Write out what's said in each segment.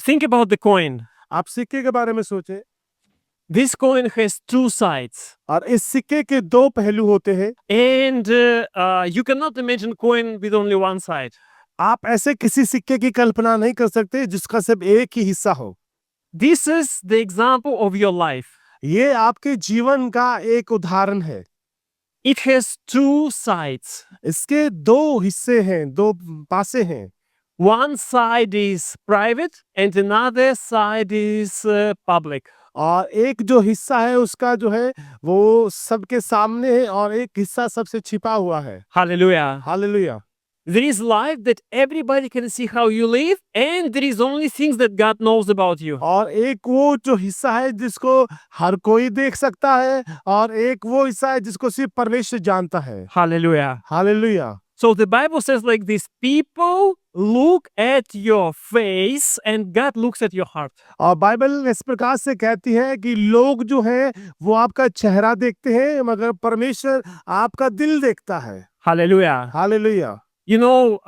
Think about the coin. आप सिक्के के बारे में सोचें This coin has two sides, और इस सिक्के के दो पहलू होते हैं। and you cannot imagine coin with only one side. आप ऐसे किसी सिक्के की कल्पना नहीं कर सकते जिसका सिर्फ एक ही हिस्सा हो। This is the example of your life. ये आपके जीवन का एक उदाहरण है। It has two sides. इसके दो हिस्से हैं, दो पासे हैं। One side is private, and another side is public. और एक जो हिस्सा है उसका जो है वो सबके सामने है और एक हिस्सा सबसे छिपा हुआ है। Hallelujah. Hallelujah. There is life that everybody can see how you live, and there is only things that God knows about you. और एक वो जो हिस्सा है जिसको हर कोई देख सकता है और एक वो हिस्सा है जिसको सिर्फ परमेश्वर जानता है। Hallelujah. Hallelujah. So the Bible says like this: people look at your face and God looks at your heart. और बाइबल इस प्रकार से कहती है कि लोग जो हैं वो आपका चेहरा देखते हैं मगर परमेश्वर आपका दिल देखता है। Hallelujah. Hallelujah. You know,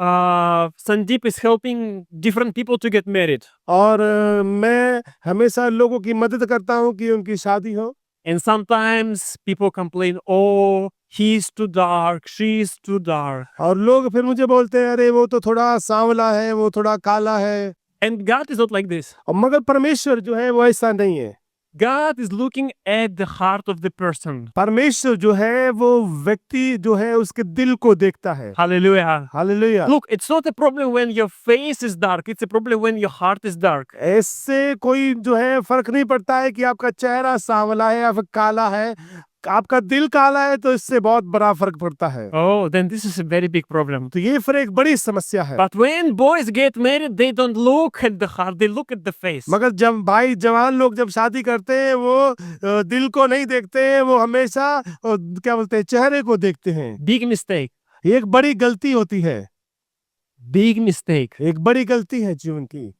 Sandeep is helping different people to get married. और मैं हमेशा लोगों की मदद करता हूँ कि उनकी शादी हो। And sometimes people complain, oh, he's too dark, she's too dark. और लोग फिर मुझे बोलते हैं अरे वो तो थोड़ा सांवला है, वो थोड़ा काला है। And God is not like this. और मगर परमेश्वर जो है वो ऐसा नहीं है। God is looking at the heart of the person. परमेश्वर जो है वो व्यक्ति जो है उसके दिल को देखता है। Hallelujah. Hallelujah. Look, it's not a problem when your face is dark, it's a problem when your heart is dark. ऐसे कोई जो है फर्क नहीं पड़ता है कि आपका चेहरा सांवला है या फिर काला है। आपका दिल काला है तो इससे बहुत बड़ा फर्क पड़ता है। Oh, then this is a very big problem. तो ये फिर एक बड़ी समस्या है। But when boys get married, they don't look at the heart, they look at the face. मगर जब भाई जवान लोग जब शादी करते हैं वो दिल को नहीं देखते हैं, वो हमेशा क्या बोलते हैं चेहरे को देखते हैं। Big mistake. ये एक बड़ी गलती होती है। Big mistake. एक बड़ी गलती है जीवन की।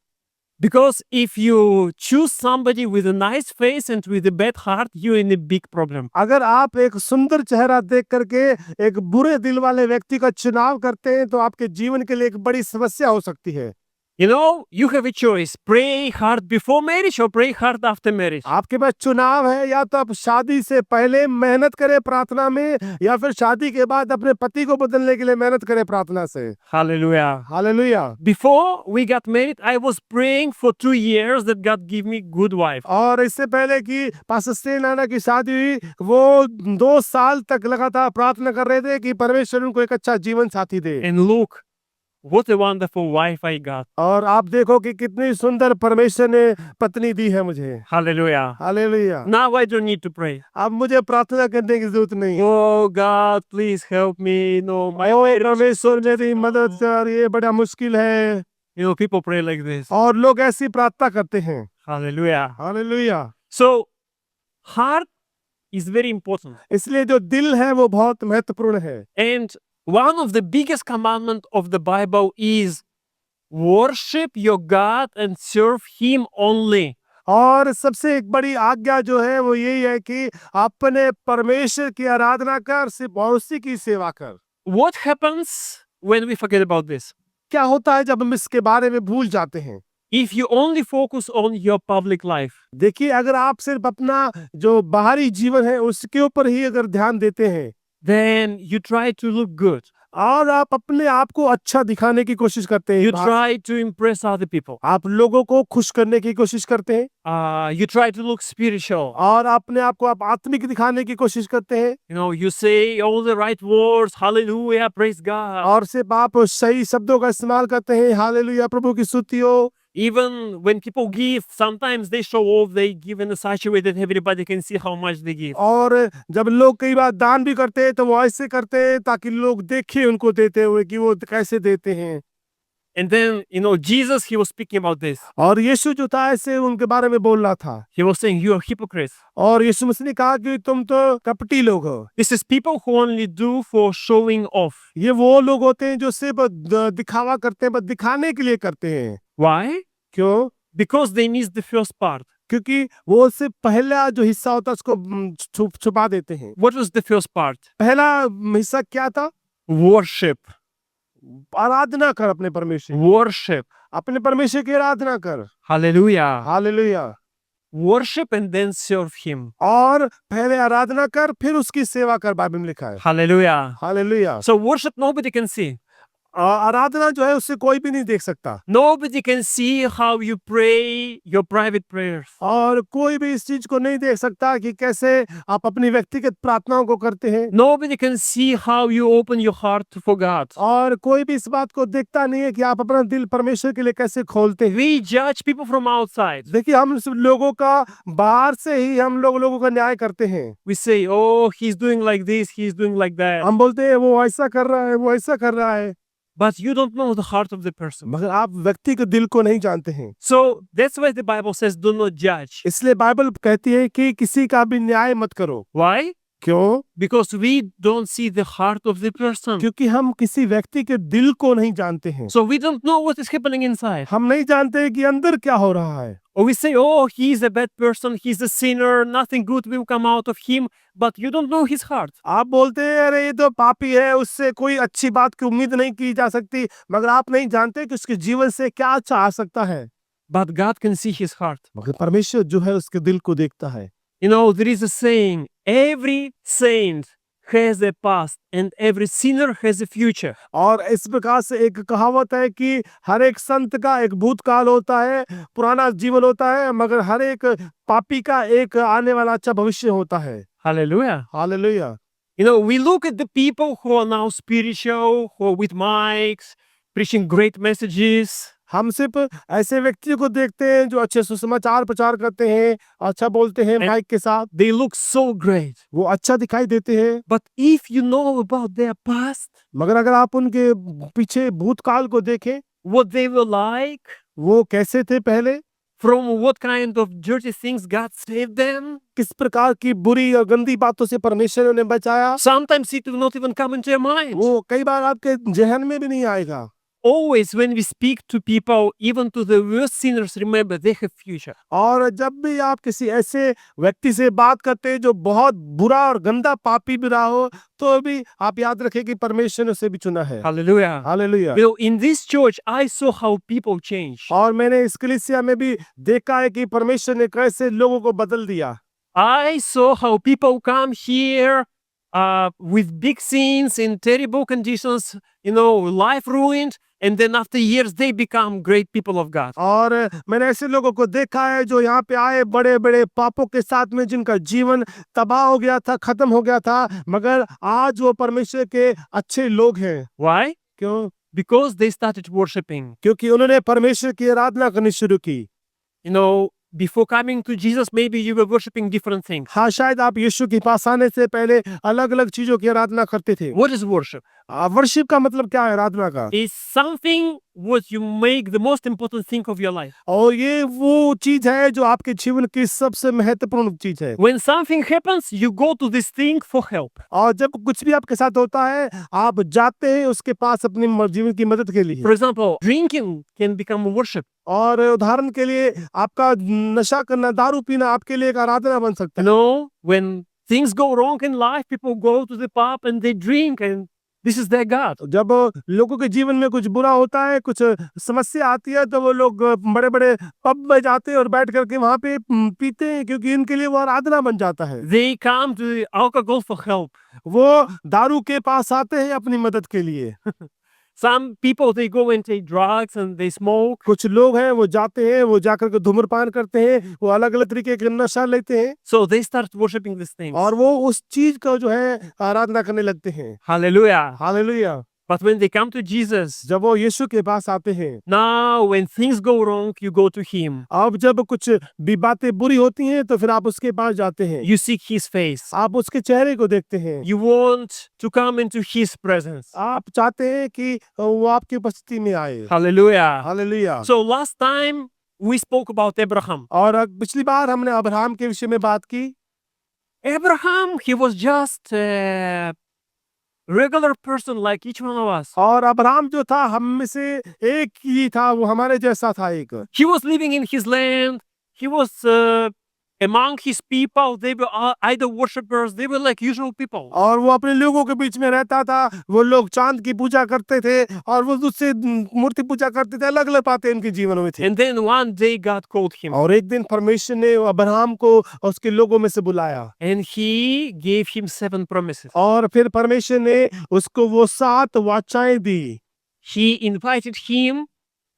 Because if you choose somebody with a nice face and with a bad heart, you're in a big problem. अगर आप एक सुंदर चेहरा देख करके एक बुरे दिल वाले व्यक्ति का चुनाव करते हैं तो आपके जीवन के लिए एक बड़ी समस्या हो सकती है। You know, you have a choice. Pray hard before marriage or pray hard after marriage. आपके पास चुनाव है, या तो आप शादी से पहले मेहनत करें प्रार्थना में या फिर शादी के बाद अपने पति को बदलने के लिए मेहनत करें प्रार्थना से। Hallelujah. Hallelujah. Before we got married, I was praying for 2 years that God give me good wife. और इससे पहले कि पास्टर नाना की शादी हुई वो 2 साल तक लगातार प्रार्थना कर रहे थे कि परमेश्वर उनको एक अच्छा जीवन साथी दे। And look, what a wonderful wife I got. और आप देखो कि कितनी सुंदर परमेश्वर ने पत्नी दी है मुझे। Hallelujah. Hallelujah. Now I don't need to pray. अब मुझे प्रार्थना करने की जरूरत नहीं। Oh God, please help me. No, my परमेश्वर मेरी मदद कर, ये बड़ा मुश्किल है। people pray like this. और लोग ऐसी प्रार्थना करते हैं। Hallelujah. Hallelujah. So, heart is very important. इसलिए जो दिल है वो बहुत महत्वपूर्ण है। And one of the biggest commandment of the Bible is worship your God and serve Him only. और सबसे एक बड़ी आज्ञा जो है वो यही है कि अपने परमेश्वर की आराधना कर, सिर्फ उसी की सेवा कर। What happens when we forget about this? क्या होता है जब हम इसके बारे में भूल जाते हैं? If you only focus on your public life, देखिए अगर आप सिर्फ अपना जो बाहरी जीवन है उसके ऊपर ही अगर ध्यान देते हैं then you try to look good. और आप अपने आप को अच्छा दिखाने की कोशिश करते हैं, You try to impress other people. आप लोगों को खुश करने की कोशिश करते हैं You try to look spiritual. और अपने आप को आप आत्मिक दिखाने की कोशिश करते हैं You know, you say all the right words, hallelujah, praise God. और सिर्फ आप सही शब्दों का इस्तेमाल करते हैं, हालेलुया प्रभु की स्तुति हो। Even when people give, sometimes they show off, they give in such a way that everybody can see how much they give. और जब लोग कई बार दान भी करते हैं तो वो ऐसे करते हैं ताकि लोग देखें उनको देते हुए कि वो कैसे देते हैं। And then, you know, Jesus, he was speaking about this. और यीशु जो था ऐसे उनके बारे में बोल रहा था He was saying, you are hypocrites. और यीशु मसीह ने कहा कि तुम तो कपटी लोग हो। This is people who only do for showing off. ये वो लोग होते हैं जो सिर्फ दिखावा करते हैं, बस दिखाने के लिए करते हैं। Why? क्यों? Because they miss the first part. क्योंकि वो सिर्फ पहला जो हिस्सा होता है उसको छुपा देते हैं। What was the first part? पहला हिस्सा क्या था? Worship. आराधना कर अपने परमेश्वर की। Worship. अपने परमेश्वर की आराधना कर। Hallelujah. Hallelujah. Worship and then serve Him. और पहले आराधना कर फिर उसकी सेवा कर, बाइबल में लिखा है। Hallelujah. Hallelujah. So worship nobody can see. आराधना जो है उससे कोई भी नहीं देख सकता, Nobody can see how you pray your private prayers. और कोई भी इस चीज को नहीं देख सकता कि कैसे आप अपनी व्यक्तिगत प्रार्थनाओं को करते हैं, Nobody can see how you open your heart for God. और कोई भी इस बात को देखता नहीं है कि आप अपना दिल परमेश्वर के लिए कैसे खोलते हैं। We judge people from outside. देखिए, हम सब लोगों का बाहर से ही हम लोगों का न्याय करते हैं। We say, oh, he's doing like this, he's doing like that. हम बोलते हैं वो ऐसा कर रहा है, वो ऐसा कर रहा है, But you don't know the heart of the person. मगर आप व्यक्ति के दिल को नहीं जानते हैं। So that's why the Bible says, do not judge. इसलिए बाइबल कहती है कि किसी का भी न्याय मत करो। Why? क्यों? Because we don't see the heart of the person. क्योंकि हम किसी व्यक्ति के दिल को नहीं जानते हैं। So we don't know what is happening inside. हम नहीं जानते कि अंदर क्या हो रहा है। Or we say, oh, he's a bad person, he's a sinner, nothing good will come out of him, but you don't know his heart. आप बोलते हैं अरे ये तो पापी है, उससे कोई अच्छी बात की उम्मीद नहीं की जा सकती, मगर आप नहीं जानते कि उसके जीवन से क्या अच्छा आ सकता है। But God can see his heart. मगर परमेश्वर जो है उसके दिल को देखता है। You know, there is a saying, every saint has a past and every sinner has a future. और इस प्रकार से एक कहावत है कि हर एक संत का एक भूतकाल होता है, पुराना जीवन होता है, मगर हर एक पापी का एक आने वाला अच्छा भविष्य होता है। Hallelujah. Hallelujah. You know, we look at the people who are now spiritual, who are with mics, preaching great messages. हम सिर्फ ऐसे व्यक्तियों को देखते हैं जो अच्छे सुसमाचार प्रचार करते हैं, अच्छा बोलते हैं माइक के साथ, They look so great. वो अच्छा दिखाई देते हैं। But if you know about their past, मगर अगर आप उनके पीछे भूतकाल को देखें, what they were like, वो कैसे थे पहले, from what kind of dirty things God saved them, किस प्रकार की बुरी और गंदी बातों से परमेश्वर ने उन्हें बचाया, sometimes it will not even come into your mind. वो कई बार आपके जहन में भी नहीं आएगा। Always when we speak to people, even to the worst sinners, remember they have future. और जब भी आप किसी ऐसे व्यक्ति से बात करते हैं जो बहुत बुरा और गंदा पापी भी रहा हो, तो भी आप याद रखें कि परमेश्वर ने उसे भी चुना है। Hallelujah. Hallelujah. You know, in this church, I saw how people change. और मैंने इस कलीसिया में भी देखा है कि परमेश्वर ने कैसे लोगों को बदल दिया। I saw how people come here with big sins in terrible conditions, you know, life ruined, and then after years they become great people of God. और मैंने ऐसे लोगों को देखा है जो यहाँ पे आए बड़े बड़े पापों के साथ में, जिनका जीवन तबाह हो गया था, खत्म हो गया था, मगर आज वो परमेश्वर के अच्छे लोग हैं। Why? क्यों? Because they started worshiping. क्योंकि उन्होंने परमेश्वर की आराधना करनी शुरू की। You know, before coming to Jesus, maybe you were worshiping different things. हाँ, शायद आप यीशु के पास आने से पहले अलग अलग चीजों की आराधना करते थे। What is worship? वर्शिप का मतलब क्या है? आराधना का। It's something what you make the most important thing of your life. और ये वो चीज है जो आपके जीवन की सबसे महत्वपूर्ण चीज है। When something happens, you go to this thing for help. और जब कुछ भी आपके साथ होता है, आप जाते हैं उसके पास अपनी जीवन की मदद के लिए। For example, drinking can become worship. और उदाहरण के लिए आपका नशा करना, दारू पीना आपके लिए एक आराधना बन सकता You है। know, when things go wrong in life, people go to the pub and they drink, and this is their God. जब लोगों के जीवन में कुछ बुरा होता है, कुछ समस्या आती है, तो वो लोग बड़े बड़े पब में जाते हैं और बैठ करके वहां पे पीते हैं, क्योंकि इनके लिए वो आराधना बन जाता है। They come to the alcohol for help. वो दारू के पास आते हैं अपनी मदद के लिए। Some people, they go and take drugs and they smoke. कुछ लोग हैं वो जाते हैं, वो जाकर के धूम्रपान करते हैं, वो अलग अलग तरीके के नशा लेते हैं, So they start worshiping these things. और वो उस चीज का जो है आराधना करने लगते हैं। Hallelujah. Hallelujah. But when they come to Jesus, जब वो यीशु के पास आते हैं, now when things go wrong, you go to him. अब जब कुछ भी बातें बुरी होती हैं, तो फिर आप उसके पास जाते हैं, You seek his face. आप उसके चेहरे को देखते हैं, You want to come into his presence. आप चाहते हैं कि वो आपकी उपस्थिति में आए। Hallelujah. Hallelujah. So last time we spoke about Abraham. और पिछली बार हमने अब्राहम के विषय में बात की। Abraham, he was just a regular person like each one of us. और अब्राहम जो था हम में से एक ही था, वो हमारे जैसा था एक। He was living in his land. He was among his people, they were idol worshippers. They were like usual people. और वो अपने लोगों के बीच में रहता था। वो लोग चांद की पूजा करते थे और वो उससे मूर्ति पूजा करते थे। अलग अलग बातें उनके जीवन में थी। And then one day God called him और एक दिन परमेश्वर ने अब्राहम को उसके लोगों में से बुलाया and he gave him 7 promises. और फिर परमेश्वर ने उसको वो 7 वाचाएं दी He invited him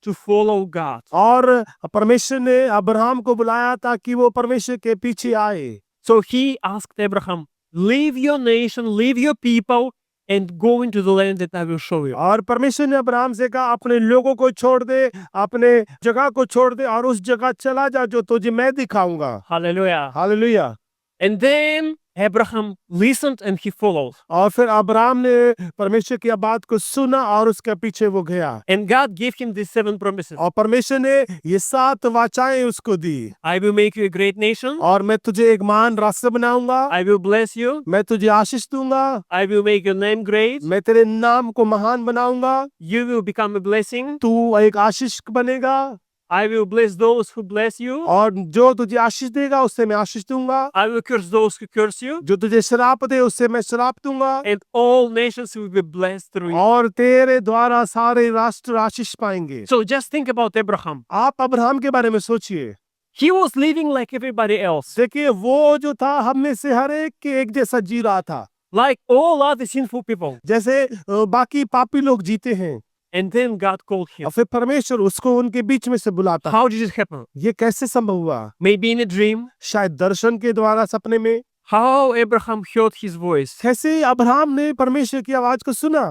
to follow God. और परमेश्वर ने अब्राहम को बुलाया ताकि वो परमेश्वर के पीछे आए। So he asked Abraham, leave your nation, leave your people, and go into the land that I will show you. और परमेश्वर ने अब्राहम से कहा अपने लोगों को छोड़ दे, अपने जगह को छोड़ दे और उस जगह चला जा जो तुझे मैं दिखाऊंगा। Hallelujah. Hallelujah. And then Abraham listened and he followed. और फिर अब्राहम ने परमेश्वर की बात को सुना और उसके पीछे वो गया And God gave him these 7 promises. और परमेश्वर ने ये 7 वाचाएं उसको दी I will make you a great nation. और मैं तुझे एक महान राष्ट्र बनाऊंगा, I will bless you. मैं तुझे आशीष दूंगा, I will make your name great. मैं तेरे नाम को महान बनाऊंगा, You will become a blessing. तू एक आशीष बनेगा I will bless those who bless you. और जो तुझे आशीष देगा उससे मैं आशीष दूंगा, I will curse those who curse you. जो तुझे श्राप दे उससे मैं श्राप दूंगा And all nations will be blessed through you. और तेरे द्वारा सारे राष्ट्र आशीष पाएंगे। So just think about Abraham. आप अब्राहम के बारे में सोचिए। He was living like everybody else. देखिए वो जो था हम में से हर एक के एक जैसा जी रहा था, Like all other sinful people. जैसे बाकी पापी लोग जीते हैं। And then God called him. और फिर परमेश्वर उसको उनके बीच में से बुलाता। How did it happen? ये कैसे संभव हुआ? Maybe in a dream. शायद दर्शन के द्वारा, सपने में। How Abraham heard his voice. कैसे अब्राहम ने परमेश्वर की आवाज को सुना?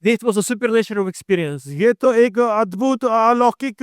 This was a supernatural experience. ये तो एक अद्भुत अलौकिक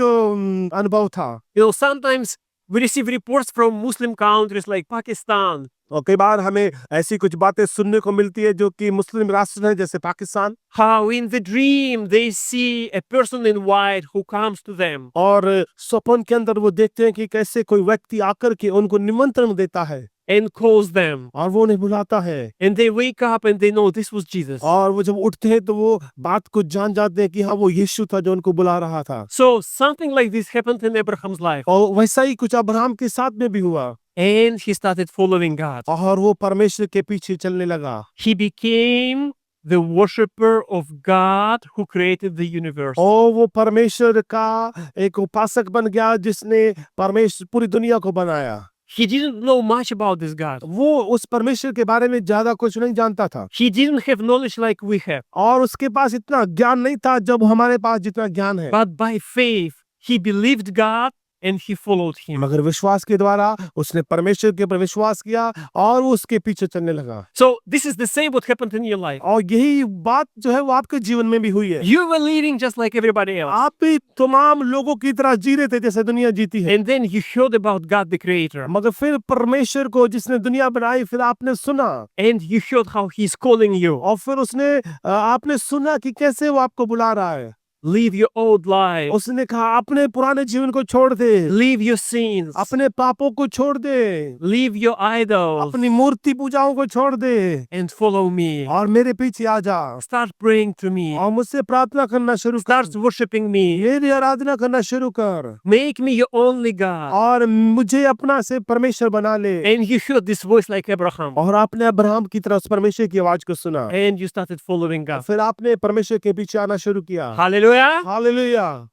अनुभव था। You know, sometimes we receive reports from Muslim countries like Pakistan. और कई बार हमें ऐसी कुछ बातें सुनने को मिलती है जो कि मुस्लिम राष्ट्र हैं जैसे Pakistan. How in the dream they see a person in white who comes to them. और स्वप्न के अंदर वो देखते हैं कि कैसे कोई व्यक्ति आकर के उनको निमंत्रण देता है And calls them. और वो उन्हें बुलाता है And they wake up and they know this was Jesus. और वो जब उठते हैं तो वो बात को जान जाते हैं कि हाँ वो यीशु था जो उनको बुला रहा था। So something like this happened in Abraham's life. और वैसा ही कुछ अब्राहम के साथ में भी हुआ And he started following God. और वो परमेश्वर के पीछे चलने लगा He became the worshipper of God who created the universe. और वो परमेश्वर का एक उपासक बन गया जिसने परमेश्वर पूरी दुनिया को बनाया। He didn't know much about this God. वो उस परमेश्वर के बारे में ज्यादा कुछ नहीं जानता था He didn't have knowledge like we have. और उसके पास इतना ज्ञान नहीं था जब हमारे पास जितना ज्ञान है। But by faith, he believed God and he followed him. मगर विश्वास के द्वारा उसने परमेश्वर के ऊपर विश्वास किया और वो उसके पीछे चलने लगा। So this is the same what happened in your life. और यही बात जो है वो आपके जीवन में भी हुई है। You were living just like everybody else. आप भी तमाम लोगों की तरह जी रहे थे जैसे दुनिया जीती है, And then you heard about God the Creator. मगर फिर परमेश्वर को जिसने दुनिया बनाई फिर आपने सुना And you heard how He's calling you. और फिर उसने आपने सुना कि कैसे वो आपको बुला रहा है। Leave your old life. उसने कहा अपने पुराने जीवन को छोड़ दे, Leave your sins. अपने पापों को छोड़ दे, Leave your idols. अपनी मूर्ति पूजाओं को छोड़ दे And follow me. और मेरे पीछे आ जा Start praying to me. और मुझसे प्रार्थना करना शुरू कर, Start worshiping me. मेरी आराधना करना शुरू कर Make me your only God. और मुझे अपना से परमेश्वर बना ले। And you heard this voice like Abraham. और आपने अब्राहम की तरह उस परमेश्वर की आवाज को सुना, And you started following God. फिर आपने परमेश्वर के पीछे आना शुरू किया। Hallelujah. Hallelujah.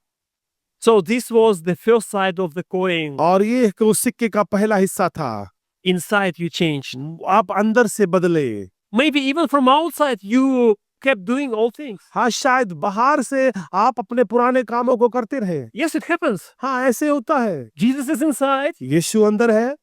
So this was the first side of the coin. और ये उस सिक्के का पहला हिस्सा था। Inside you changed. आप अंदर से बदले। Maybe even from outside you kept doing all things. हाँ शायद बाहर से आप अपने पुराने कामों को करते रहे। Yes, it happens. हाँ ऐसे होता है। Jesus is inside. यीशु अंदर है,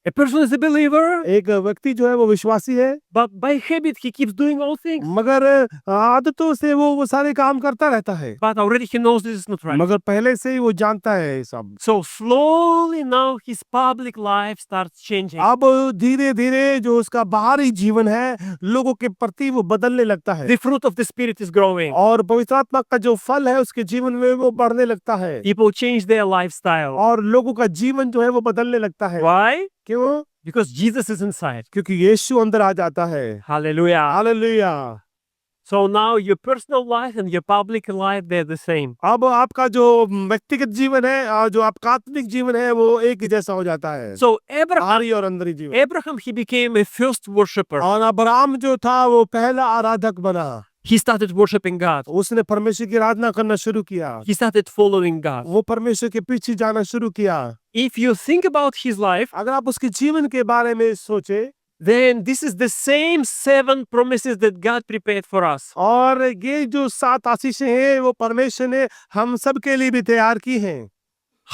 A person is a believer. एक व्यक्ति जो है वो विश्वासी है, But by habit he keeps doing all things. मगर आदतों से वो सारे काम करता रहता है, But already he knows this is not right. मगर पहले से ही वो जानता है ये सब। So slowly now his public life starts changing. अब धीरे धीरे जो उसका बाहरी जीवन है लोगों के प्रति वो बदलने लगता है The fruit of the Spirit is growing. और पवित्र आत्मा का जो फल है उसके जीवन में वो बढ़ने लगता है People change their lifestyle. और लोगों का जीवन जो है वो बदलने लगता है। Why? क्यों? Because Jesus is inside. क्योंकि यीशु अंदर आ जाता है। Hallelujah. Hallelujah. So now your personal life and your public life, they're the same. अब आपका जो व्यक्तिगत जीवन है और जो आपका आत्मिक जीवन है वो एक ही जैसा हो जाता है। So Abraham, बाहरी और अंदरी जीवन। Abraham, he became a first worshipper. और अब्राहम जो था वो पहला आराधक बना। He started worshiping God. उसने परमेश्वर की आराधना करना शुरू किया। He started following God. वो परमेश्वर के पीछे जाना शुरू किया। If you think about his life, अगर आप उसके जीवन के बारे में सोचे, then this is the same 7 promises that God prepared for us. और ये जो 7 आशीषें हैं वो परमेश्वर ने हम सब के लिए भी तैयार की हैं।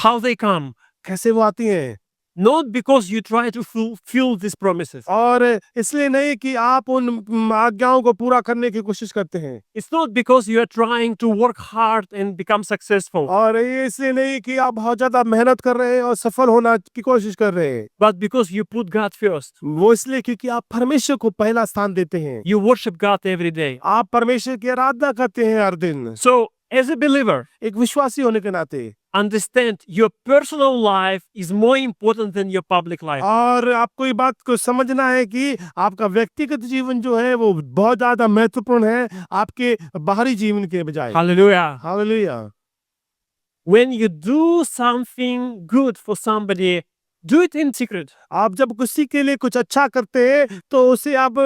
How they come? कैसे वो आती हैं? Not because you try to fulfill these promises. और इसलिए नहीं कि आप उन आज्ञाओं को पूरा करने की कोशिश करते हैं। It's not because you are trying to work hard and become successful, और ये इसलिए नहीं कि आप बहुत ज्यादा मेहनत कर रहे हैं और सफल होना की कोशिश कर रहे हैं। but because you put God first. वो इसलिए क्योंकि आप परमेश्वर को पहला स्थान देते हैं। You worship God every day. आप परमेश्वर की आराधना करते हैं हर दिन। So, as a believer, एक विश्वासी होने के नाते understand your personal life is more important than your public life. और आपको ये बात को समझना है कि आपका व्यक्तिगत जीवन जो है वो बहुत ज्यादा महत्वपूर्ण है आपके बाहरी जीवन के बजाय। Hallelujah. Hallelujah. When you do something good for somebody, do it in secret. आप जब किसी के लिए कुछ अच्छा करते हैं तो उसे आप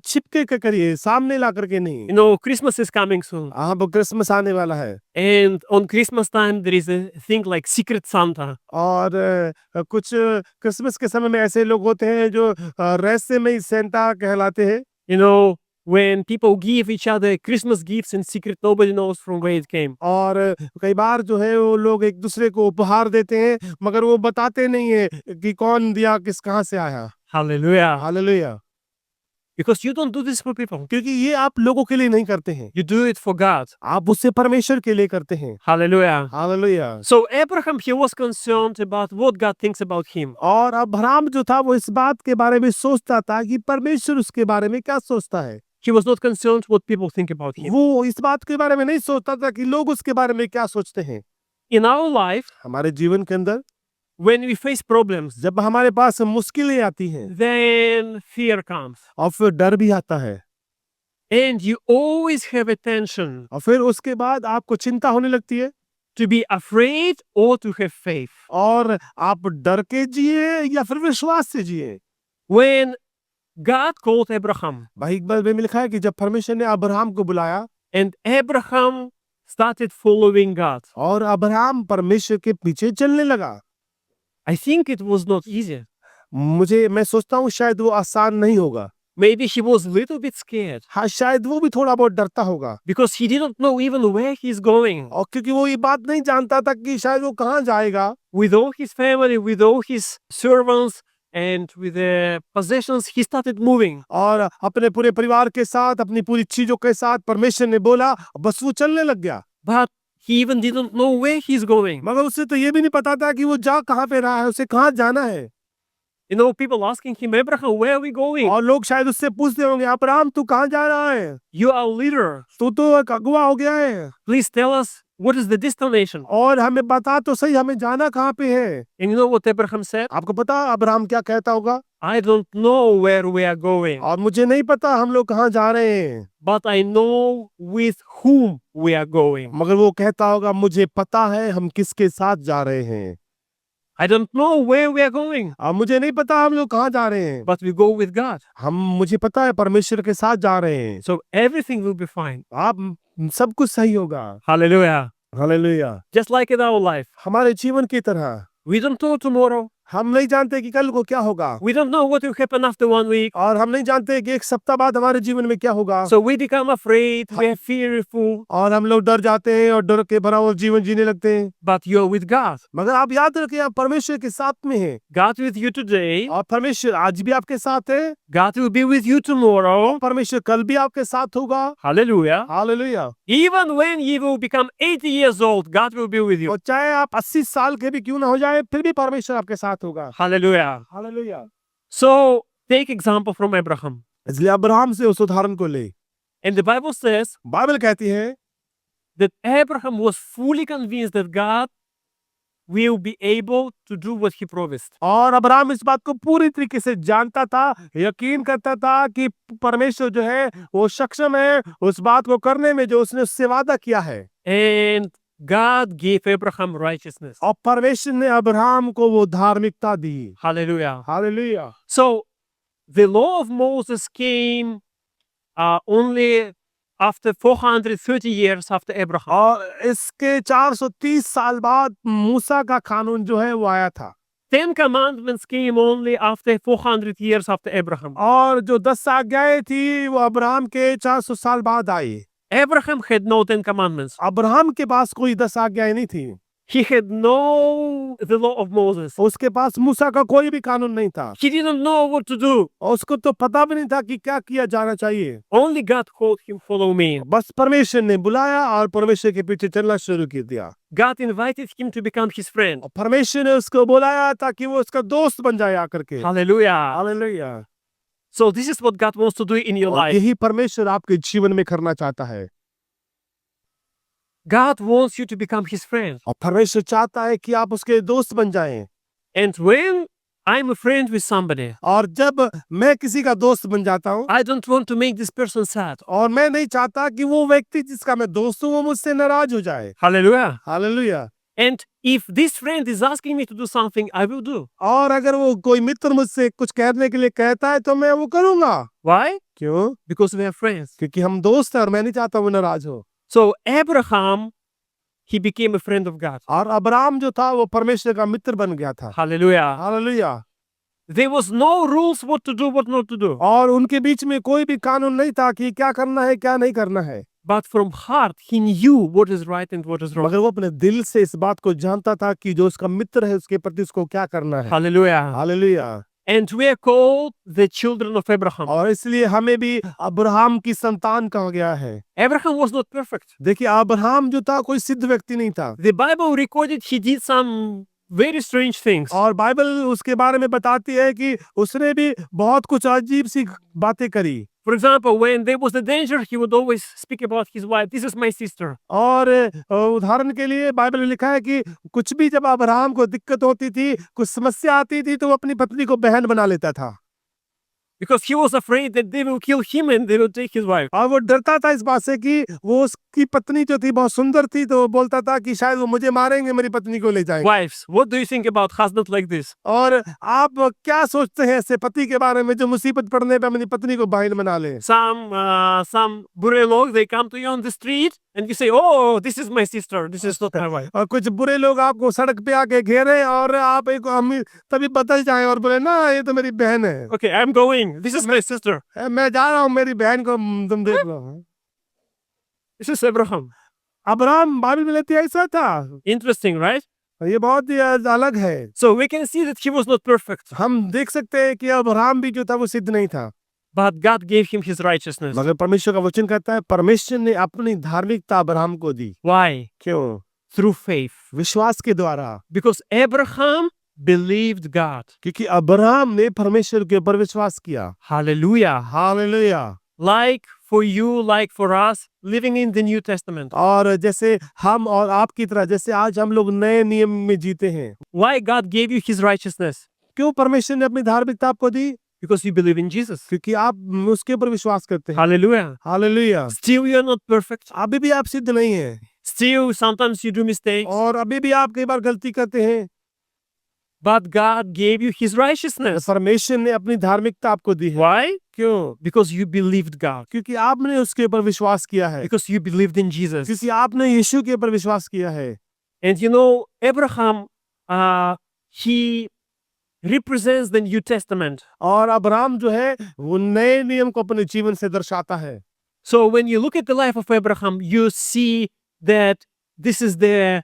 छिपके के करिए, सामने ला करके नहीं। You know, Christmas is coming soon. अब क्रिसमस आने वाला है And on Christmas time, there is a thing like Secret Santa. और कुछ क्रिसमस के समय में ऐसे लोग होते हैं जो रहस्यमयी सेंटा कहलाते हैं। You know, when people give each other Christmas gifts in secret, nobody knows from where it came. और कई बार जो है वो लोग एक दूसरे को उपहार देते हैं मगर वो बताते नहीं है कि कौन दिया किस कहाँ से आया। Hallelujah. Hallelujah. Because you don't do this for people. क्योंकि ये आप लोगों के लिए नहीं करते हैं, You do it for God. आप उससे परमेश्वर के लिए करते हैं। Hallelujah. Hallelujah. So Abraham, he was concerned about what God thinks about him. और अब्राहम जो था वो इस बात के बारे में सोचता था कि परमेश्वर उसके बारे में क्या सोचता है। He was not concerned what people think about him. वो इस बात के बारे में नहीं सोचता था कि लोग उसके बारे में क्या सोचते हैं। In our life, हमारे जीवन के अंदर when we face problems, जब हमारे पास मुश्किलें आती हैं then fear comes. और फिर डर भी आता है And you always have a tension और फिर उसके बाद आपको चिंता होने लगती है to be afraid or to have faith. और आप डर के जिए या फिर विश्वास से जिए। When God called Abraham भाई इकबाल में लिखा है कि जब परमेश्वर ने अब्राहम को बुलाया and Abraham started following God, और अब्राहम परमेश्वर के पीछे चलने लगा। I think it was not easy. मैं सोचता हूँ शायद वो आसान नहीं होगा। Maybe he was a little bit scared हाँ शायद वो भी थोड़ा बहुत डरता होगा because he didn't know even where he's going. और क्योंकि वो ये बात नहीं जानता था कि शायद वो कहाँ जाएगा। With all his family, with all his servants, and with the possessions, he started moving. और अपने पूरे परिवार के साथ अपनी पूरी चीजों के साथ परमेश्वर ने बोला बस वो चलने लग गया। But he even didn't know where he's going. मगर उसे तो ये भी नहीं पता था कि वो जा कहाँ पे रहा है, उसे कहाँ जाना है। You know, people asking him, Abraham, where are we going? और लोग शायद उससे पूछते होंगे अब्राहम तू कहाँ जा रहा है, You are a leader. तू तो एक अगुवा हो गया है Please tell us what is the destination. और हमें बता तो सही हमें जाना कहाँ पे है। And you know what Abraham said? आपको पता अब्राहम क्या कहता होगा? I don't know where we are going, और मुझे नहीं पता हम लोग कहाँ जा रहे हैं, but I know with whom we are going. मगर वो कहता होगा मुझे पता है हम किसके साथ जा रहे हैं। I don't know where we are going, अब मुझे नहीं पता हम लोग कहाँ जा रहे हैं, but we go with God. मुझे पता है परमेश्वर के साथ जा रहे हैं। So everything will be fine. आप सब कुछ सही होगा। Hallelujah. Hallelujah. Just like in our life, हमारे जीवन की तरह we don't know tomorrow. हम नहीं जानते कि कल को क्या होगा We don't know what will happen after 1 week. और हम नहीं जानते कि एक सप्ताह बाद हमारे जीवन में क्या होगा। So we become afraid, we are fearful, और हम लोग डर जाते हैं और डर के भरा हुआ जीवन जीने लगते हैं। but you're with God. मगर आप याद रखें आप परमेश्वर के साथ में हैं God with you today, और परमेश्वर आज भी आपके साथ है, God will be with you tomorrow. परमेश्वर कल भी आपके साथ होगा। Hallelujah. Hallelujah. Even when you will become 80 years old, God will be with you. और चाहे आप 80 साल के भी क्यों ना हो जाए फिर भी परमेश्वर आपके साथ होगा। Hallelujah. Hallelujah. So take example from Abraham. इसलिए अब्राहम से उस उदाहरण को ले। And the Bible says Bible कहती है that Abraham was fully convinced that God will be able to do what he promised. और अब्राहम इस बात को पूरी तरीके से जानता था, यकीन करता था कि परमेश्वर जो है वो सक्षम है उस बात को करने में जो उसने उससे वादा किया है। And God gave Abraham righteousness. और परमेश्वर ने अब्राहम को वो धार्मिकता दी। Hallelujah. Hallelujah. So the law of Moses came only after 430 years after Abraham. और इसके 430 साल बाद मूसा का कानून जो है वो आया था। 10 commandments came only after 400 years after Abraham. और जो 10 आज्ञाएं थी वो अब्राहम के 400 साल बाद आई। Abraham had no 10 commandments. Abraham के पास कोई 10 आज्ञाएं नहीं थी। He had no the law of Moses. उसके पास मूसा का कोई भी कानून नहीं था। He didn't know what to do. और उसको तो पता भी नहीं था कि क्या किया जाना चाहिए। Only God called him, follow me. बस परमेश्वर ने बुलाया और परमेश्वर के पीछे चलना शुरू कर दिया। God invited him to become his friend. और परमेश्वर ने उसको बुलाया ताकि वो उसका दोस्त बन जाए आकर के। Hallelujah. Hallelujah. So this is what God wants to do in your और life. यही परमेश्वर आपके जीवन में करना चाहता है। God wants you to become his friend. और परमेश्वर चाहता है कि आप उसके दोस्त बन जाएं। And when I'm a friend with somebody, और जब मैं किसी का दोस्त बन जाता हूँ I don't want to make this person sad. और मैं नहीं चाहता कि वो व्यक्ति जिसका मैं दोस्त हूँ वो मुझसे नाराज हो जाए। Hallelujah. Hallelujah. And if this friend is asking me to do something, I will do. और अगर वो कोई मित्र मुझसे कुछ कहने के लिए कहता है तो मैं वो करूंगा। Why? क्यों? Because we are friends. क्योंकि हम दोस्त हैं और मैं नहीं चाहता वो नाराज हो। So Abraham, he became a friend of God. और अब्राहम जो था वो परमेश्वर का मित्र बन गया था। Hallelujah. Hallelujah. There was no rules what to do, what not to do. और उनके बीच में कोई भी कानून नहीं था कि क्या करना है क्या नहीं करना है। But from heart, he knew what is right and what is wrong. मगर वो अपने दिल से इस बात को जानता था कि जो उसका मित्र है उसके प्रति उसको क्या करना है। Hallelujah. Hallelujah. And we are called the children of Abraham. और इसलिए हमें भी अब्राहम की संतान कहा गया है। Abraham was not perfect. देखिए अब्राहम जो था कोई सिद्ध व्यक्ति नहीं था। The Bible recorded he did some very strange things. और बाइबल उसके बारे में बताती है कि उसने भी बहुत कुछ अजीब सी बातें करी। For example, when there was a danger, he would always speak about his wife. This is my sister. और उदाहरण के लिए बाइबल में लिखा है कि कुछ भी जब अब्राहम को दिक्कत होती थी, कुछ समस्या आती थी तो वो अपनी पत्नी को बहन बना लेता था। Because he was afraid that they will kill him and they will take his wife. और वो डरता था इस बात से कि वो उसकी पत्नी जो थी बहुत सुंदर थी तो वो बोलता था कि शायद वो मुझे मारेंगे, मेरी पत्नी को ले जाएंगे। Wives, what do you think about husbands like this? और आप क्या सोचते हैं ऐसे पति के बारे में जो मुसीबत पड़ने पे अपनी पत्नी को बहन बना ले? Some बुरे लोग, they come to you on the street and you say, oh, this is my sister, this is not my wife. और कुछ बुरे लोग आपको सड़क पे आके घेरे और आप एक तभी बदल जाएं और बोले ना ये तो मेरी बहन है। Okay, I'm going. This is my sister. मैं जा रहा हूँ, मेरी बहन को तुम देख लो। This is Abraham. Abraham Bible में लेते ऐसा था। Interesting, right? ये बहुत ही अलग है। So we can see that he was not perfect, हम देख सकते हैं कि अब्राहम भी जो था वो सिद्ध नहीं था। but God gave him his righteousness. मगर परमेश्वर का वचन कहता है परमेश्वर ने अपनी धार्मिकता अब्राहम को दी। Why? क्यों? Through faith. विश्वास के द्वारा। Because Abraham believed God. क्योंकि अब्राहम ने परमेश्वर के ऊपर विश्वास किया। Hallelujah. Hallelujah. Like for you, like for us, living in the New Testament. और जैसे हम और आपकी तरह जैसे आज हम लोग नए नियम में जीते हैं। Why God gave you his righteousness? क्यों परमेश्वर ने अपनी धार्मिकता आपको दी? Because you believe in Jesus. क्योंकि आप उसके ऊपर विश्वास करते हैं। Hallelujah. Hallelujah. Still you are not perfect. अभी भी आप सिद्ध नहीं हैं Still sometimes you do mistakes. और अभी भी आप कई बार गलती करते हैं। But God gave you his righteousness. परमेश्वर ने अपनी धार्मिकता आपको दी है। Why? क्यों? Because you believed God. क्योंकि आपने उसके ऊपर विश्वास किया है। Because you believed in Jesus. क्योंकि आपने यीशु के ऊपर विश्वास किया है। And you know, Abraham, he represents the New Testament. और अब्राहम जो है वो नए नियम को अपने जीवन से दर्शाता है। So when you look at the life of Abraham, you see that this is the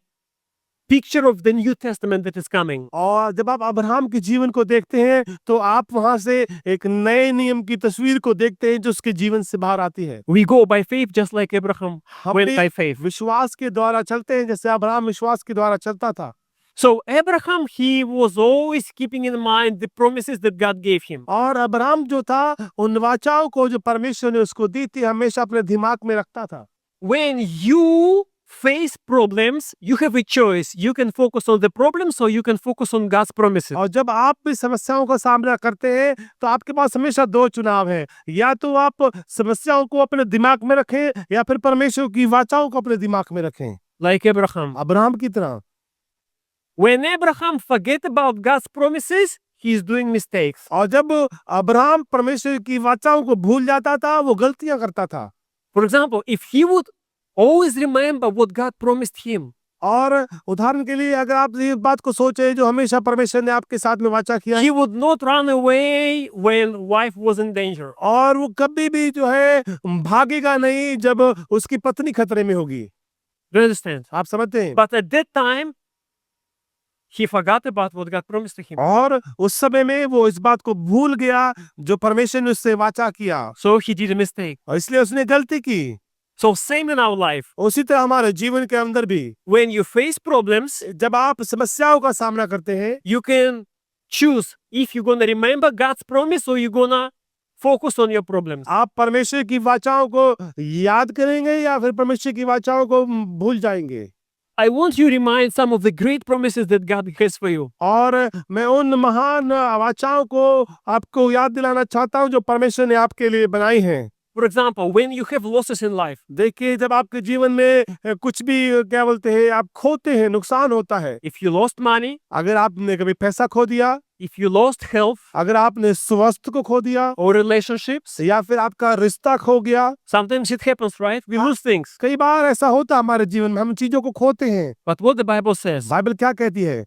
picture of the New Testament that is coming. और जब आप अब्राहम के जीवन को देखते हैं तो आप वहां से एक नए नियम की तस्वीर को देखते हैं जो उसके जीवन से बाहर आती है। We go by faith just like Abraham हम went भी by faith. विश्वास के द्वारा चलते हैं जैसे अब्राहम विश्वास के द्वारा चलता था। So Abraham, he was always keeping in mind the promises that God gave him. और अब्राहम जो था उन वाचाओं को जो परमेश्वर ने उसको दी थी हमेशा अपने दिमाग में रखता था। When you face problems, you have a choice. You can focus on the problems or you can focus on God's promises. और जब आप भी समस्याओं का सामना करते हैं तो आपके पास हमेशा दो चुनाव है, या तो आप समस्याओं को अपने दिमाग में रखें या फिर परमेश्वर की वाचाओं को अपने दिमाग में रखें, Like Abraham. अब्राहम की तरह। When Abraham forget about God's promises, he is doing mistakes. और जब अब्राहम परमेश्वर की वाचाओं को भूल जाता था, वो गलतियां करता था। For example, if he would always remember what God promised him, और उदाहरण के लिए अगर आप इस बात को सोचें जो हमेशा परमेश्वर ने आपके साथ में वाचा किया है, he would not run away when wife was in danger. और वो कभी भी जो है भागेगा नहीं जब उसकी पत्नी खतरे में होगी। Do you understand? आप समझते हैं? But at that time, he forgot about what God promised to him. और उस समय में वो इस बात को भूल गया जो परमेश्वर ने उससे वाचा किया, So he did a mistake. और इसलिए उसने गलती की। So same in our life. उसी तरह हमारे जीवन के अंदर भी When you face problems, जब आप समस्याओं का सामना करते हैं, you can choose if you're gonna remember God's promise or you're gonna focus on your problems. आप परमेश्वर की वाचाओं को याद करेंगे या फिर परमेश्वर की वाचाओं को भूल जाएंगे। I want you to remind some of the great promises that God has for you. और मैं उन महान वाचाओं को आपको याद दिलाना चाहता हूं जो परमेश्वर ने आपके लिए बनाई हैं। For example, when you have losses in life, देखिए, जब आपके जीवन में कुछ भी क्या बोलते हैं, आप खोते हैं, नुकसान होता है। if you lost money, अगर आपने कभी पैसा खो दिया, if you lost health अगर आपने स्वास्थ्य को खो दिया, or relationships, या फिर आपका रिश्ता खो गया, sometimes it happens, right? We lose things. कई बार ऐसा होता है हमारे जीवन में, हम चीजों को खोते हैं। But what the Bible says, Bible क्या कहती है?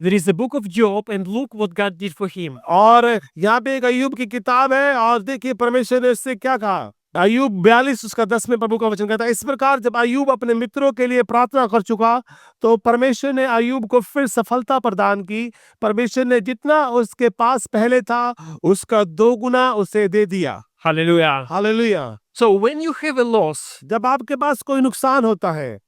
there is the book of Job and look what God did for him. और यहाँ पे एक अय्यूब की किताब है, और देखिए परमेश्वर ने उससे क्या कहा। अय्यूब 42 उसका 10 में प्रभु का वचन कहता है, इस प्रकार जब अय्यूब अपने मित्रों के लिए प्रार्थना कर चुका तो परमेश्वर ने अय्यूब को फिर सफलता प्रदान की। परमेश्वर ने जितना उसके पास पहले था उसका 2 गुना उसे दे दिया। Hallelujah. Hallelujah. So when you have a loss, जब आपके पास कोई नुकसान होता है,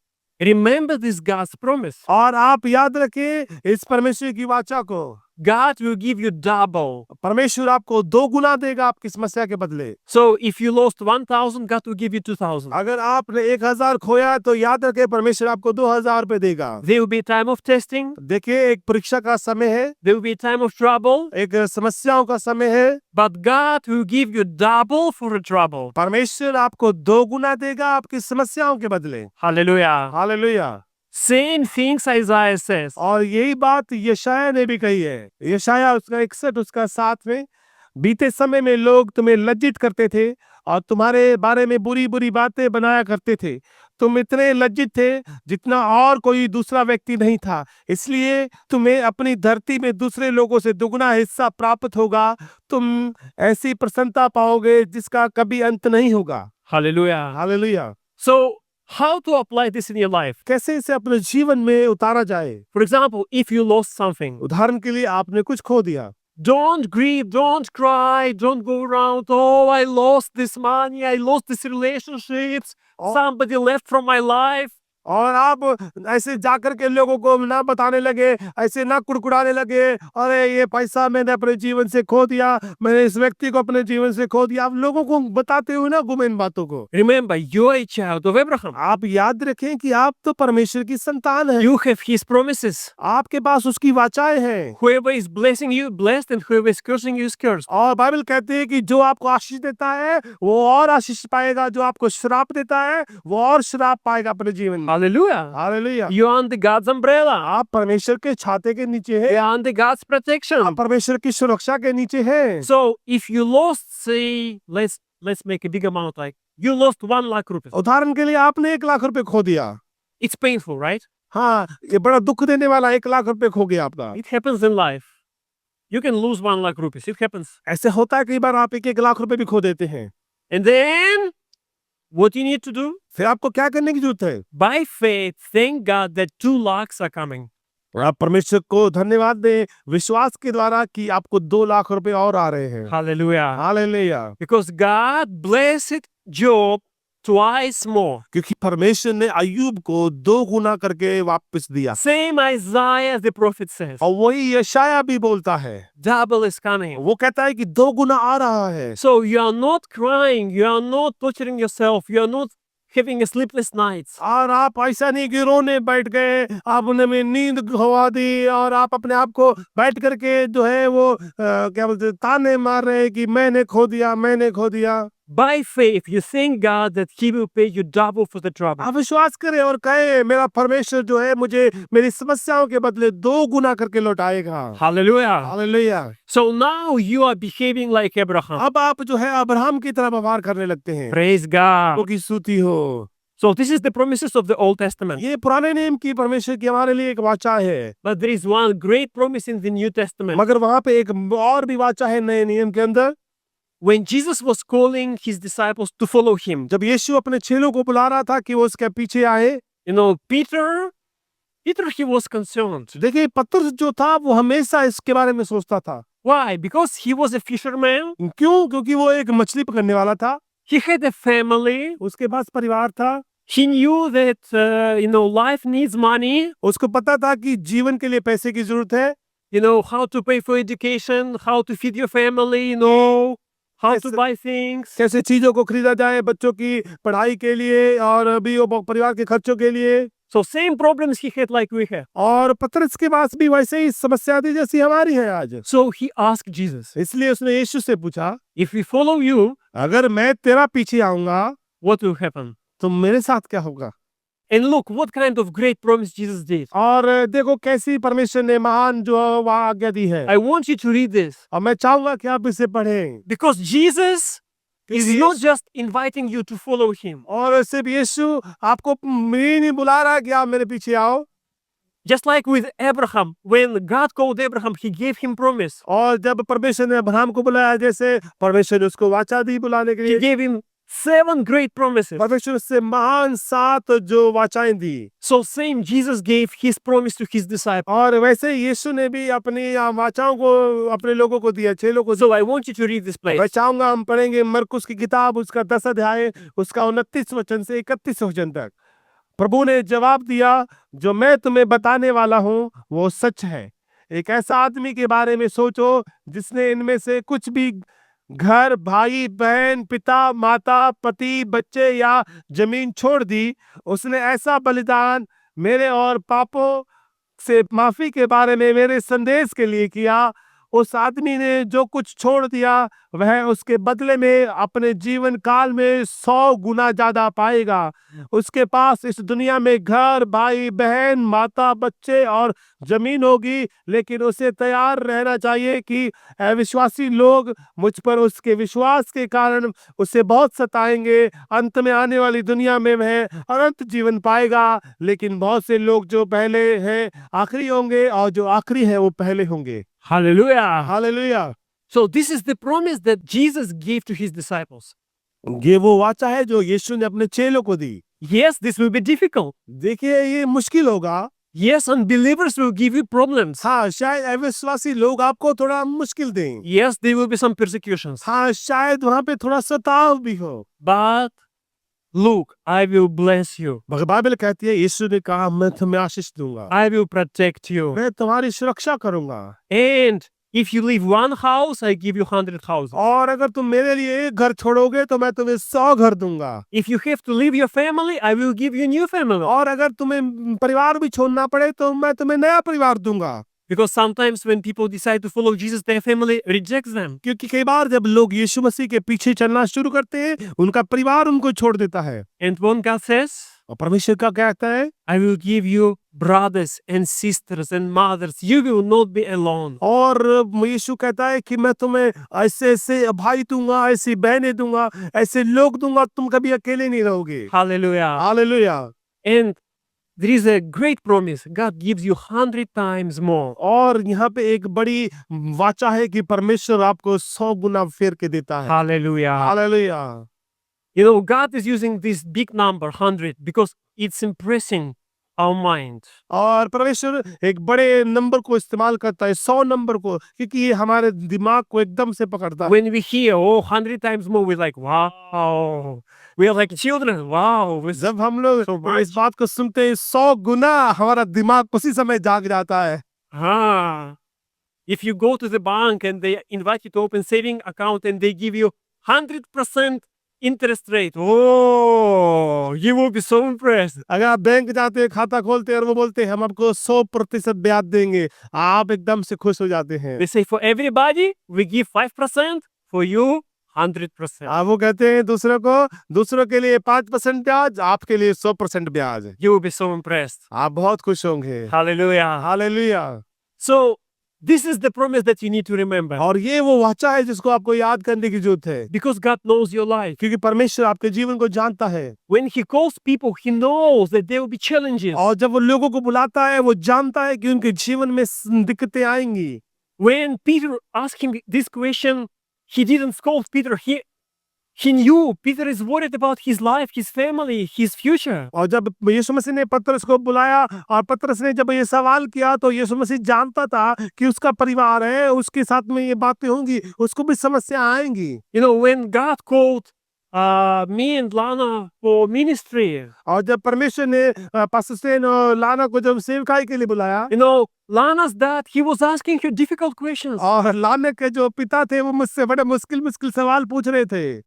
remember this God's promise. और आप याद रखें इस परमेश्वर की वाचा को, God will give you double. परमेश्वर आपको 2 गुना देगा आपकी समस्या के बदले। So if you lost 1,000, God will give you 2,000. अगर आपने 1000 खोया तो याद रखें परमेश्वर आपको 2000 रुपए देगा। There will be a time of testing. देखिए, एक परीक्षा का समय है, There will be a time of trouble. एक समस्याओं का समय है, But God will give you double for the trouble. परमेश्वर आपको 2 गुना देगा आपकी समस्याओं के बदले। Hallelujah. Hallelujah. Same things Isaiah says. और यही बात यशाया ने भी कही है। यशाया उसका 61 उसका 7 में, बीते समय में लोग तुम्हें लज्जित करते थे और तुम्हारे बारे में बुरी बुरी बातें बनाया करते थे। तुम इतने लज्जित थे जितना और कोई दूसरा व्यक्ति नहीं था, इसलिए तुम्हें अपनी धरती में दूसरे लोगों से दुगना हिस्सा प्राप्त होगा। तुम ऐसी प्रसन्नता पाओगे जिसका कभी अंत नहीं होगा। Hallelujah. Hallelujah. So how to apply this in your life? कैसे इसे अपने जीवन में उतारा जाए? For example, if you lost something, उदाहरण के लिए आपने कुछ खो दिया, don't grieve, don't cry, don't go around, oh, I lost this money, I lost this relationships, Oh. somebody left from my life. और आप ऐसे जाकर के लोगों को ना बताने लगे, ऐसे ना कुड़कुड़ाने लगे, अरे ये पैसा मैंने अपने जीवन से खो दिया, मैंने इस व्यक्ति को अपने जीवन से खो दिया। आप लोगों को बताते हो ना गुम इन बातों को। Remember, you are a child of Abraham. आप याद रखें कि आप तो परमेश्वर की संतान हैं। You have his promises. आपके पास उसकी वाचाएं हैं। Whoever is blessing you, blessed, and whoever is cursing you, is cursed. और बाइबल कहती है कि जो आपको आशीष देता है वो और आशीष पाएगा, जो आपको श्राप देता है वो और श्राप पाएगा अपने जीवन में। Hallelujah. Hallelujah. You are under God's umbrella. आप परमेश्वर के छाते के नीचे हैं, You are under God's protection. आप परमेश्वर की सुरक्षा के नीचे हैं। So if you lost, say, let's make a big amount, like you lost 1 lakh rupees. उदाहरण के लिए आपने 1 लाख रुपए खो दिया। It's painful, right? हाँ, ये बड़ा दुख देने वाला 1 लाख रुपए खो गया आपका। It happens in life. You can lose 1 lakh rupees. It happens. ऐसे होता है, कई बार आप 1 लाख रुपए भी खो देते हैं। And then what you need to do? फिर आपको क्या करने की जरूरत है? By faith, thank God that 2 lakhs are coming. और आप परमेश्वर को धन्यवाद दें विश्वास के द्वारा कि आपको 2 लाख रुपए और आ रहे हैं। Hallelujah. Hallelujah. Because God blessed Job twice more. क्योंकि परमेश्वर ने अय्यूब को 2 गुना करके वापस दिया। Same Isaiah the prophet says. और वही यशाया भी बोलता है, Double is coming. वो कहता है कि 2 गुना आ रहा है। So you are not crying, you are not torturing yourself, you are not having a sleepless nights. और आप ऐसा नहीं कि रोने बैठ गए, आपने में नींद गवा दी और आप अपने आप को बैठ करके जो है वो क्या बोलते हैं, ताने मार रहे हैं कि मैंने खो दिया, मैंने खो दिया। By faith, you thank God that He will pay you double for the trouble. आप विश्वास करें और कहें मेरा परमेश्वर जो है मुझे मेरी समस्याओं के बदले 2 गुना करके लौटाएगा। Hallelujah. Hallelujah. So now you are behaving like Abraham. अब आप जो है अब्राहम की तरह व्यवहार करने लगते हैं। Praise God. की स्तुति हो। So this is the promises of the Old Testament. ये पुराने नियम की परमेश्वर की हमारे लिए एक वाचा है, But there is one great promise in the New Testament. मगर वहां पे एक और भी वाचा है नए नियम के अंदर। When Jesus was calling his disciples to follow him, जब यीशु अपने चेलों को बुला रहा था कि वो उसके पीछे आए, you know, Peter, he was concerned. देखिए पतरस जो था वो हमेशा इसके बारे में सोचता था। Why? Because he was a fisherman. क्यों? क्योंकि वो एक मछली पकड़ने वाला था, He had a family. उसके पास परिवार था, He knew that, life needs money. उसको पता था कि जीवन के लिए पैसे की जरूरत है, How to pay for education, how to feed your family, how to Yes. buy things. कैसे चीजों को खरीदा जाए बच्चों की पढ़ाई के लिए और अभी वो परिवार के खर्चों के लिए। So same problems he had like we have. और पतरस के पास भी वैसे ही समस्या थी जैसी हमारी है आज। So he asked Jesus, इसलिए उसने यीशु से पूछा, if we follow you, अगर मैं तेरा पीछे आऊंगा what will happen? तो मेरे साथ क्या होगा? And look what kind of great promise Jesus did. और देखो कैसी परमेश्वर ने महान जो वहाँ आज्ञा दी है। I want you to read this और मैं चाहूंगा कि आप इसे पढ़ें। because Jesus is क्योंकि not just inviting you to follow him. और सिर्फ यीशु आपको ये नहीं बुला रहा कि आप मेरे पीछे आओ। Just like with Abraham, when God called Abraham, he gave him promise. और जब परमेश्वर ने अब्राहम को बुलाया, जैसे परमेश्वर ने उसको वाचा दी बुलाने के He लिए, gave him 7 great promises. परमेश्वर उससे महान 7 जो वाचाएं दी। So same Jesus gave his promise to his disciples. और वैसे यीशु ने भी अपनी वाचाओं को अपने लोगों को दिया, चेलों को। So I want you to read this place. मैं चाहूंगा हम पढ़ेंगे मरकुस की किताब, उसका 10 अध्याय, उसका 29 वचन से 31 वचन तक। प्रभु ने जवाब दिया, जो मैं तुम्हें बताने वाला हूँ वो सच है। एक ऐसा आदमी के बारे में सोचो जिसने इनमें से कुछ भी घर, भाई, बहन, पिता, माता, पति, बच्चे या जमीन छोड़ दी, उसने ऐसा बलिदान मेरे और पापों से माफी के बारे में मेरे संदेश के लिए किया। उस आदमी ने जो कुछ छोड़ दिया वह उसके बदले में अपने जीवन काल में 100 गुना ज्यादा पाएगा। उसके पास इस दुनिया में घर, भाई, बहन, माता, बच्चे और जमीन होगी, लेकिन उसे तैयार रहना चाहिए कि अविश्वासी लोग मुझ पर उसके विश्वास के कारण उसे बहुत सताएंगे। अंत में आने वाली दुनिया में वह अनंत जीवन पाएगा, लेकिन बहुत से लोग जो पहले हैं आखिरी होंगे और जो आखिरी है वो पहले होंगे। Hallelujah. Hallelujah. So this is the promise that Jesus gave to his disciples. ये वो वाचा है जो यीशु ने अपने चेलों को दी। Yes, this will be difficult. देखिए ये मुश्किल होगा। Yes, unbelievers will give you problems. हाँ, शायद अविश्वासी लोग आपको थोड़ा मुश्किल दें। Yes, there will be some persecutions. हाँ, शायद वहाँ पे थोड़ा सताव भी हो। But look, I will bless you. मगर बाइबल कहती है, यीशु ने कहा मैं तुम्हें आशीष दूंगा, I will protect you. मैं तुम्हारी सुरक्षा करूंगा। And if you leave one house, I give you 100 houses. और अगर तुम मेरे लिए एक घर छोड़ोगे तो मैं तुम्हें 100 घर दूंगा। If you have to leave your family, I will give you a new family. और अगर तुम्हें परिवार भी छोड़ना पड़े तो मैं तुम्हें नया परिवार दूंगा। Because sometimes when people decide to follow Jesus, their family rejects them. क्योंकि कई बार जब लोग यीशु मसीह के पीछे चलना शुरू करते हैं, उनका परिवार उनको छोड़ देता है। And when God says, और परमेश्वर का कहता है, I will give you brothers and sisters and mothers. You will not be alone. और यीशु कहता है कि मैं तुम्हें ऐसे ऐसे भाई दूंगा, ऐसी बहनें दूंगा, ऐसे लोग दूंगा, तुम कभी अकेले नहीं रहोगे। Hallelujah. Hallelujah. And there is a great promise. God gives you 100 times more. और यहाँ पे एक बड़ी वाचा है कि परमेश्वर आपको 100 गुना फेर के देता है। Hallelujah. Hallelujah. God is using this big number, 100, because it's impressing our mind. और परमेश्वर एक बड़े नंबर को इस्तेमाल करता है, 100 नंबर को, क्योंकि ये हमारे दिमाग को एकदम से पकड़ता है। When we hear, 100 times more, we're like, wow. We are like children. Wow. जब हम लोग इस बात को सुनते हैं 100 गुना, हमारा दिमाग उसी समय जाग जाता है। If you go to the bank and they invite you to open saving account and they give you 100% interest rate. Oh, you will be so impressed. अगर आप बैंक जाते हैं, खाता खोलते हैं और वो बोलते हैं हम आपको 100% ब्याज देंगे, आप एकदम से खुश हो जाते हैं। They say for everybody, we give 5%, for you, 100%. आप वो कहते हैं दूसरों के लिए 5% ब्याज, आपके लिए 100% ब्याज। You will be so impressed. आप बहुत खुश होंगे। Hallelujah. Hallelujah. So, this is the promise that you need to remember. और ये वो वाचा है जिसको आपको याद करने की जरूरत है, Because God knows your life. क्योंकि परमेश्वर आपके जीवन को जानता है। When He calls people, He knows that there will be challenges. और जब वो लोगों को बुलाता है, वो जानता है कि उनके जीवन में दिक्कतें आएंगी। When Peter asked him this question, he didn't scold Peter. He knew Peter is worried about his life, his family, his future. और जब यीशु मसीह ने पतरस को बुलाया और पतरस ने जब ये सवाल किया, तो यीशु मसीह जानता था कि उसका परिवार है, उसके साथ में ये बातें होंगी, उसको भी समस्या आएंगी। You know, when God called me and Lana for ministry, और जब परमेश्वर ने पास्टर सेन और लाना को जब सेवकाई के लिए बुलाया, you know, Lana's dad, he was asking her difficult questions. और लाना के जो पिता थे वो मुझसे बड़े मुश्किल सवाल पूछ रहे थे।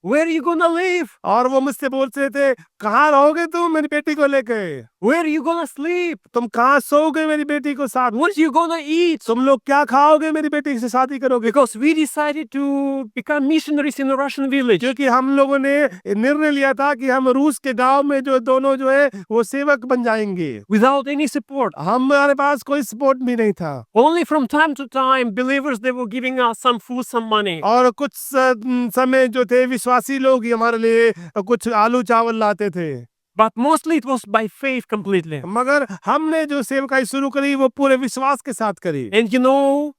Where are you gonna live? और वो मुझसे बोल रहे थे, कहाँ रहोगे तुम मेरी बेटी को लेके? Where are you gonna sleep? तुम कहाँ सोओगे मेरी बेटी को साथ? What are you gonna eat? तुम लोग क्या खाओगे मेरी बेटी से शादी करोगे? Because we decided to become missionaries in a Russian village. क्योंकि हम लोगों ने निर्णय लिया था कि हम रूस के गांव में जो दोनों जो है वो सेवक बन जाएंगे, Without any support. हमारे पास कोई सपोर्ट भी नहीं था। Only from time to time, believers, they were giving us some food, some money. और कुछ समय जो थे विश्वासी लोग ही हमारे लिए कुछ आलू चावल लाते थे, But mostly it was by faith completely. मगर हमने जो सेवकाई शुरू करी वो पूरे विश्वास के साथ करी। And you know,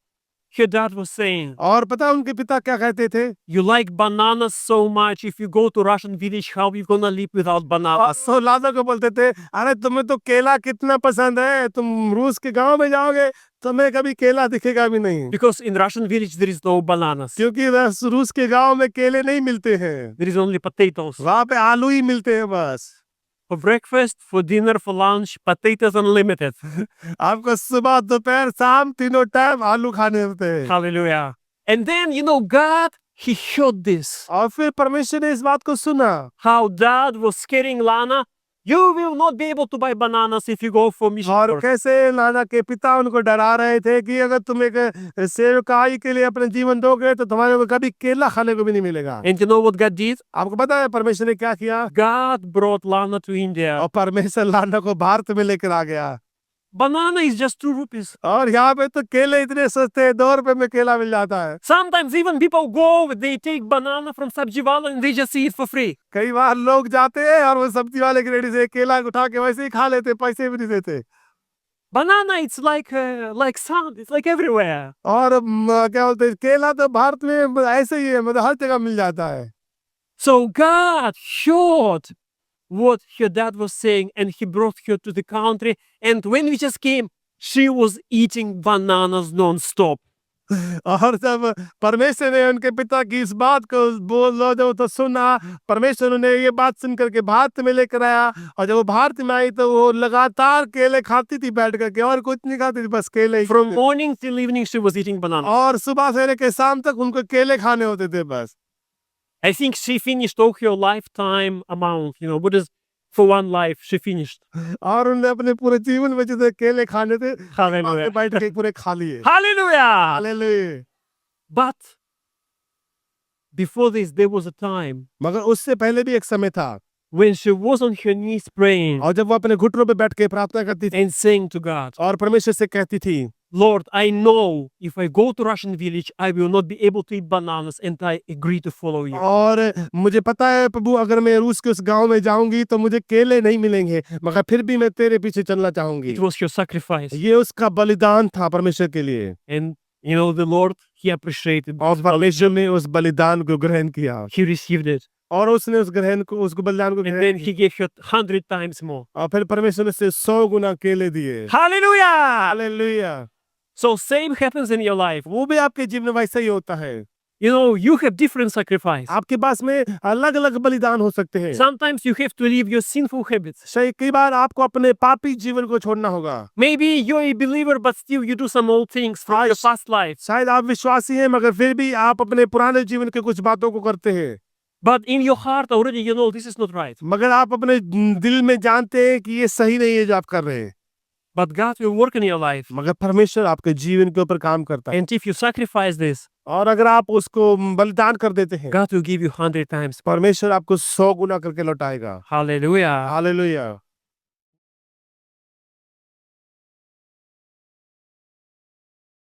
her dad was saying, और पता उनके पिता क्या कहते थे? you like bananas so much. If you go to Russian village, how you gonna live without bananas? तो लादा को बोलते थे, अरे तुम्हें तो केला कितना पसंद है, तुम रूस के गांव में जाओगे तुम्हें कभी केला दिखेगा भी नहीं, Because in Russian village there is no bananas. क्योंकि रूस के गांव में केले नहीं मिलते हैं, There is only potatoes. वहां पे आलू ही मिलते हैं बस। For breakfast, for dinner, for lunch, potatoes unlimited. आपको सुबह दोपहर शाम तीनों टाइम आलू खाने होते हैं। Hallelujah. And then, you know, God, He showed this. और फिर परमेश्वर ने इस बात को सुना, How dad was scaring Lana. You will not be able to buy bananas if you go for mission और work. कैसे लाना के पिता उनको डरा रहे थे कि अगर तुम एक सेवकाई के लिए अपने जीवन दोगे तो तुम्हारे को कभी केला खाने को भी नहीं मिलेगा। And you know what God did? आपको पता है परमेश्वर ने क्या किया? God brought Lana to India. और परमेश्वर लाना को भारत में लेकर आ गया। Banana is just 2 rupees. और यहाँ पे तो केले इतने सस्ते हैं, 2 रुपए में केला मिल जाता है। Sometimes even people go, they take banana from Sabji Wala and they just eat it for free. कई बार लोग जाते हैं और वो सब्जी वाले की रेडी से केला उठा के वैसे ही खा लेते, पैसे भी नहीं देते। Banana, it's like sand. It's like everywhere. और क्या बोलते हैं, केला तो भारत में ऐसे ही है, मतलब हर जगह मिल जाता है। So God showed what her dad was saying and He brought her to the country. And when we just came, she was eating bananas non-stop. और जब परमेश्वर ने उनके पिता की इस बात को बोलो जब तो सुना, परमेश्वर ने ये बात सुन करके भारत में लेकर आया, और जब वो भारत में आई तो वो लगातार केले खाती थी बैठ करके, और कुछ नहीं खाती थी, बस केले ही। From morning till evening, she was eating bananas. और सुबह से लेकर शाम तक उनको केले खाने होते थे बस। I think she finished all her lifetime amount. You know, what is for one life she finished. और उन्होंने अपने पूरे जीवन में जितने केले खाने थे Hallelujah. बैठ के पूरे खा लिए। Hallelujah. Hallelujah. But before this, there was a time मगर उससे पहले भी एक समय था, when she was on her knees praying और जब वो अपने घुटनों पे बैठ के प्रार्थना करती थी and saying to God, और परमेश्वर से कहती थी, Lord, I know if I go to Russian village, I will not be able to eat bananas, and I agree to follow you. और मुझे पता है प्रभु अगर मैं रूस के उस गांव में जाऊंगी तो मुझे केले नहीं मिलेंगे, मगर फिर भी मैं तेरे पीछे चलना चाहूंगी। It was her sacrifice. ये उसका बलिदान था परमेश्वर के लिए, And you know, the Lord, He appreciated. और परमेश्वर ने उस बलिदान को ग्रहण किया, He रeceived it. और उसने उस बलिदान को And ग्रहण then किया, He gave her 100 times more. और फिर परमेश्वर ने उसे 100 गुना केले दिए। Hallelujah! Hallelujah. So same happens in your life. वो भी आपके जीवन में वैसा ही होता है। You know, you have different sacrifice. आपके पास में अलग अलग बलिदान हो सकते हैं। Sometimes you have to leave your sinful habits. सही, कई बार आपको अपने पापी जीवन को छोड़ना होगा। Maybe you're a believer, but still you do some old things from your past life. शायद आप विश्वासी हैं मगर फिर भी आप अपने पुराने जीवन के कुछ बातों को करते हैं। But in your heart already you know this is not right. मगर आप अपने दिल में जानते हैं कि ये सही नहीं है जो आप कर रहे हैं, But God will work in your life. मगर परमेश्वर आपके जीवन के ऊपर काम करता है। And if you sacrifice this, और अगर आप उसको बलिदान कर देते हैं, God will give you 100 times. परमेश्वर आपको 100 गुना करके लौटाएगा। Hallelujah. हालेलुया।